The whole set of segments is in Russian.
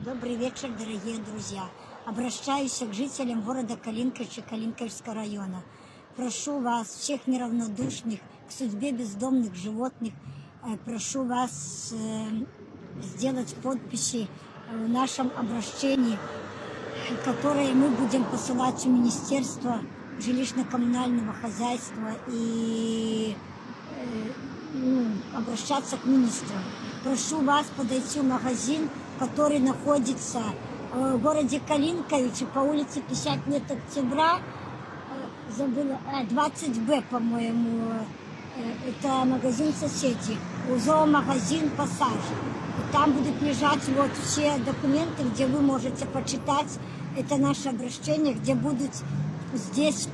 Добрый вечер, дорогие друзья. Обращаюсь к жителям города Калинковича Калинковского района. Прошу вас, всех неравнодушных к судьбе бездомных животных, прошу вас сделать подписи в нашем обращении, которые мы будем посылать в Министерство жилищно-коммунального хозяйства и обращаться к министру. Прошу вас подойти в магазин, который находится в городе Калинковиче по улице 50 лет октября, 20Б, по-моему, это магазин соседей, зоомагазин «Пассаж». И там будут лежать вот все документы, где вы можете почитать, это наше обращение, где будут здесь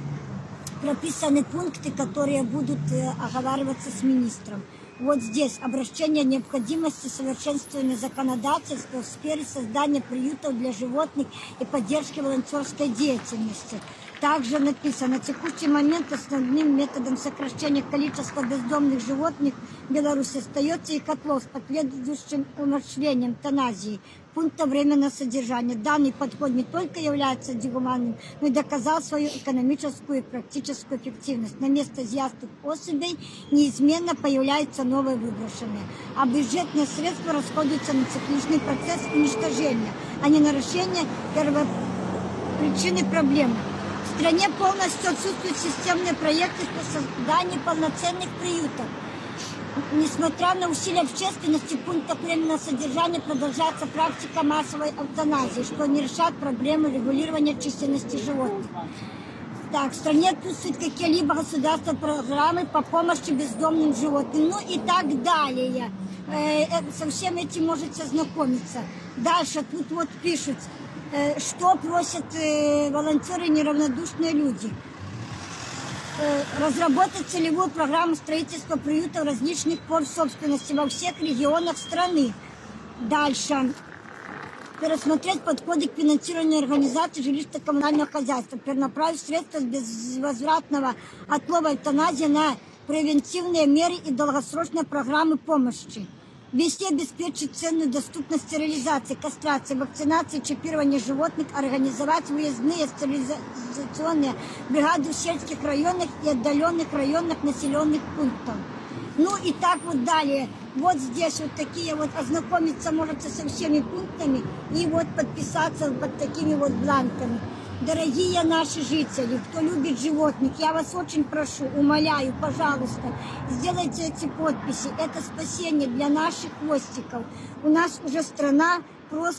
прописаны пункты, которые будут оговариваться с министром. Вот здесь обращение о необходимости совершенствования законодательства в сфере создания приютов для животных и поддержки волонтерской деятельности. Также написано: на текущий момент основным методом сокращения количества бездомных животных в Беларуси остается и котлов с последующим умерщвлением, эвтаназией, пункта временного содержания. Данный подход не только является дегуманным, но и доказал свою экономическую и практическую эффективность. На место изъятых особей неизменно появляются новые выброшенные, а бюджетные средства расходуются на цикличный процесс уничтожения, а не на решение первопричины проблемы. В стране полностью отсутствуют системные проекты по созданию полноценных приютов. Несмотря на усилия общественности, в пунктах временного содержания продолжается практика массовой эвтаназии, что не решает проблемы регулирования численности животных. Так, в стране отсутствуют какие-либо государственные программы по помощи бездомным животным, ну и так далее. Со всем этим можете ознакомиться. Дальше тут вот пишут, что просят волонтеры и неравнодушные люди. Разработать целевую программу строительства приютов различных форм собственности во всех регионах страны. Дальше. Пересмотреть подходы к финансированию организации жилищно-коммунального хозяйства. Перенаправить средства безвозвратного отлова эвтаназии на превентивные меры и долгосрочные программы помощи. Вести обеспечить ценную доступность стерилизации, кастрации, вакцинации, чипирования животных, организовать выездные стерилизационные бригады в сельских районах и отдаленных районах населенных пунктов. Ну и так вот далее. Вот здесь вот такие вот, ознакомиться можете со всеми пунктами и вот подписаться под такими вот бланками. Дорогие наши жители, кто любит животных, я вас очень прошу, умоляю, пожалуйста, сделайте эти подписи. Это спасение для наших хвостиков. У нас уже страна просто